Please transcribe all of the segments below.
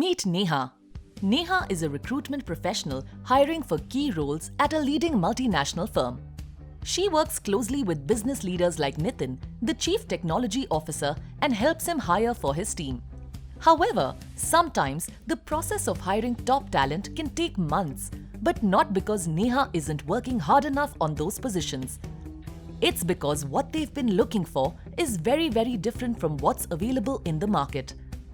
Meet Neha. Neha is a recruitment professional hiring for key roles at a leading multinational firm. She works closely with business leaders like Nitin, the Chief Technology Officer, and helps him hire for his team. However, sometimes the process of hiring top talent can take months, but not because Neha isn't working hard enough on those positions. It's because what they've been looking for is very different from what's available in the market.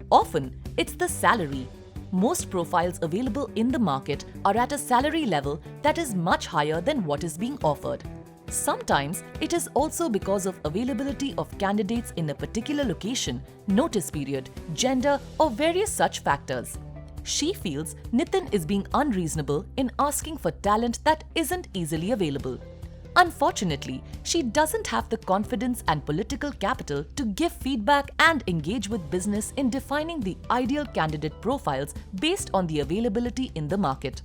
Often, it's the salary. Most profiles available in the market are at a salary level that is much higher than what is being offered. Sometimes, it is also because of availability of candidates in a particular location, notice period, gender, or various such factors. She feels Nitin is being unreasonable in asking for talent that isn't easily available. Unfortunately, she doesn't have the confidence and political capital to give feedback and engage with business in defining the ideal candidate profiles based on the availability in the market.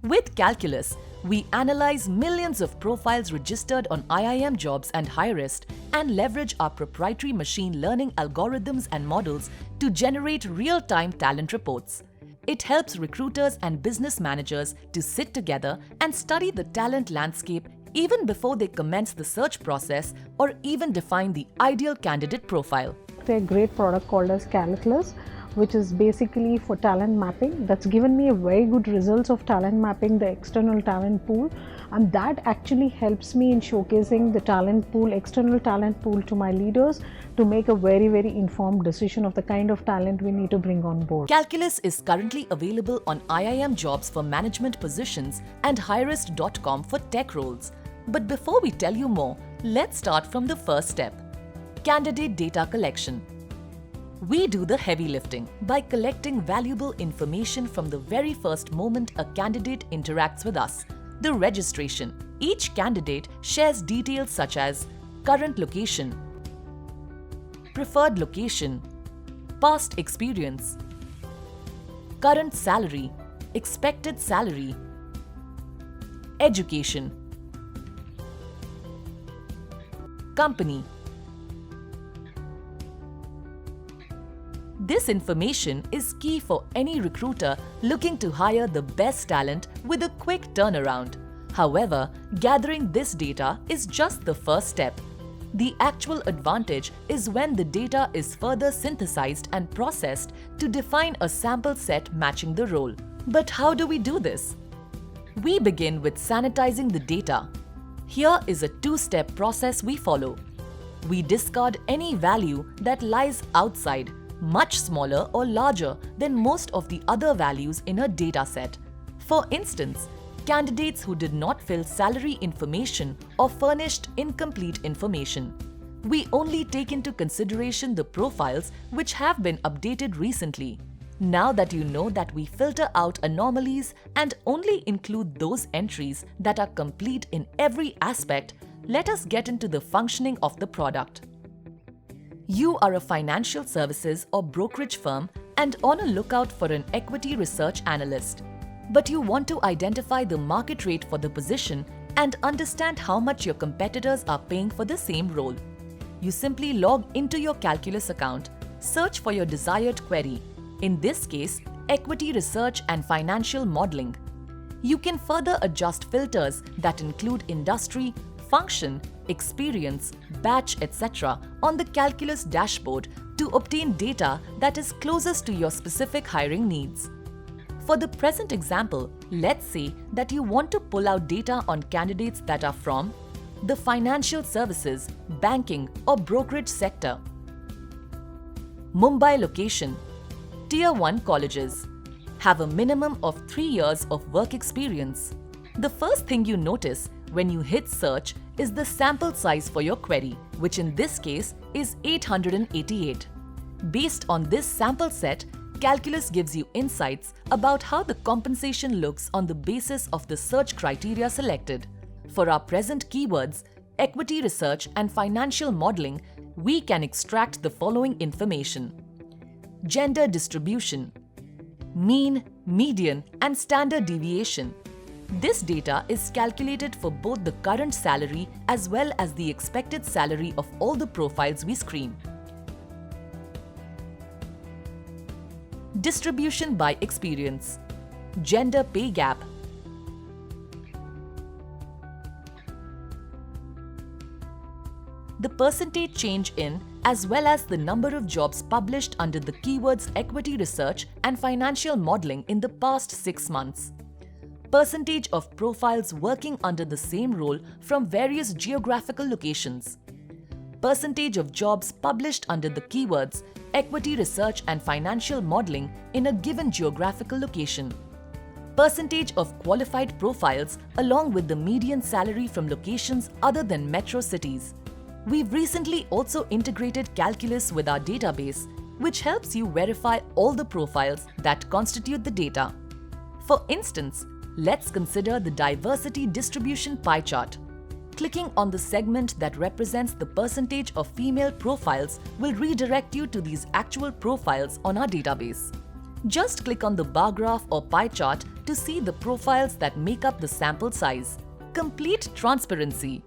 With Calculus, we analyze millions of profiles registered on IIM Jobs and Hirist and leverage our proprietary machine learning algorithms and models to generate real-time talent reports. It helps recruiters and business managers to sit together and study the talent landscape even before they commence the search process or even define the ideal candidate profile. A great product called as Calculus, which is basically for talent mapping. That's given me a very good results of talent mapping the external talent pool, and that actually helps me in showcasing the talent pool, external talent pool to my leaders to make a very informed decision of the kind of talent we need to bring on board. Calculus is currently available on IIM Jobs for management positions and Hirist.com for tech roles. But before we tell you more, let's start from the first step: candidate data collection. We do the heavy lifting by collecting valuable information from the very first moment a candidate interacts with us, the registration. Each candidate shares details such as current location, preferred location, past experience, current salary, expected salary, education, company. This information is key for any recruiter looking to hire the best talent with a quick turnaround. However, gathering this data is just the first step. The actual advantage is when the data is further synthesized and processed to define a sample set matching the role. But how do we do this? We begin with sanitizing the data. Here is a two-step process we follow. We discard any value that lies outside, much smaller or larger than most of the other values in a data set. For instance, candidates who did not fill salary information or furnished incomplete information. We only take into consideration the profiles which have been updated recently. Now that you know that we filter out anomalies and only include those entries that are complete in every aspect, let us get into the functioning of the product. You are a financial services or brokerage firm and on a lookout for an equity research analyst. But you want to identify the market rate for the position and understand how much your competitors are paying for the same role. You simply log into your Calculus account, search for your desired query, in this case, equity research and financial modeling. You can further adjust filters that include industry, function, experience, batch, etc. on the Calculus dashboard to obtain data that is closest to your specific hiring needs. For the present example, let's say that you want to pull out data on candidates that are from the financial services, banking, or brokerage sector, Mumbai location, Tier 1 colleges, have a minimum of 3 years of work experience. The first thing you notice when you hit search is the sample size for your query, which in this case is 888. Based on this sample set, Calculus gives you insights about how the compensation looks on the basis of the search criteria selected. For our present keywords, equity research and financial modeling, we can extract the following information: gender distribution, mean, median, and standard deviation. This data is calculated for both the current salary as well as the expected salary of all the profiles we screen. distribution by experience, gender pay gap, the percentage change in as well as the number of jobs published under the keywords equity research and financial modeling in the past 6 months, percentage of profiles working under the same role from various geographical locations, percentage of jobs published under the keywords equity research and financial modeling in a given geographical location, percentage of qualified profiles along with the median salary from locations other than metro cities. We've recently also integrated Calculus with our database, which helps you verify all the profiles that constitute the data. For instance, let's consider the diversity distribution pie chart. Clicking on the segment that represents the percentage of female profiles will redirect you to these actual profiles on our database. Just click on the bar graph or pie chart to see the profiles that make up the sample size. Complete transparency.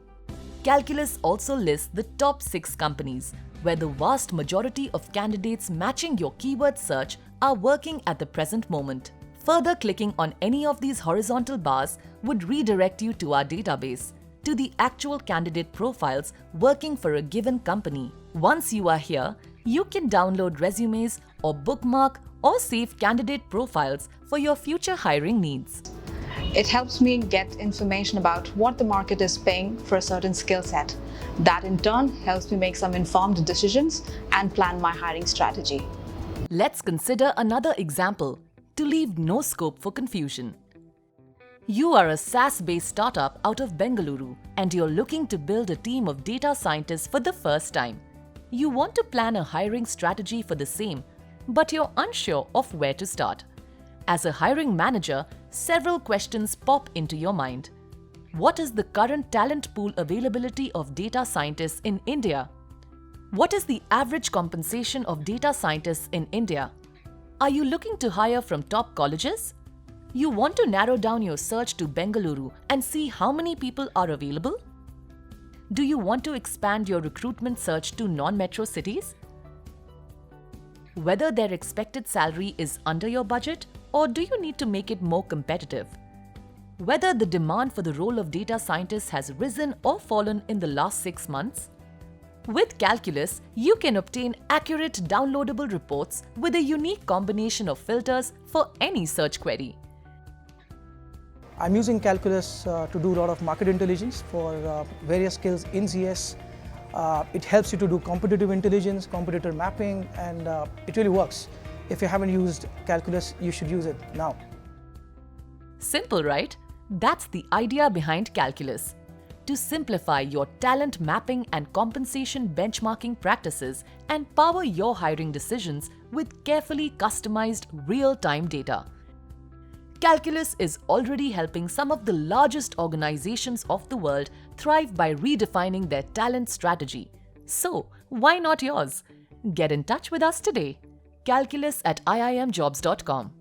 Calculus also lists the top 6 companies where the vast majority of candidates matching your keyword search are working at the present moment. Further clicking on any of these horizontal bars would redirect you to our database, to the actual candidate profiles working for a given company. Once you are here, you can download resumes or bookmark or save candidate profiles for your future hiring needs. It helps me get information about what the market is paying for a certain skill set. That in turn helps me make some informed decisions and plan my hiring strategy. Let's consider another example to leave no scope for confusion. You are a SaaS-based startup out of Bengaluru and you're looking to build a team of data scientists for the first time. You want to plan a hiring strategy for the same, but you're unsure of where to start. As a hiring manager, several questions pop into your mind. What is the current talent pool availability of data scientists in India? What is the average compensation of data scientists in India? Are you looking to hire from top colleges? You want to narrow down your search to Bengaluru and see how many people are available? Do you want to expand your recruitment search to non-metro cities? Whether their expected salary is under your budget, or do you need to make it more competitive? Whether the demand for the role of data scientist has risen or fallen in the last 6 months? With Calculus, you can obtain accurate downloadable reports with a unique combination of filters for any search query. I'm using Calculus to do a lot of market intelligence for various skills in CS. It helps you to do competitive intelligence, competitor mapping, and it really works. If you haven't used Calculus, you should use it now. Simple, right? That's the idea behind Calculus. To simplify your talent mapping and compensation benchmarking practices and power your hiring decisions with carefully customized real-time data. Calculus is already helping some of the largest organizations of the world thrive by redefining their talent strategy. So, why not yours? Get in touch with us today. Calculus@iimjobs.com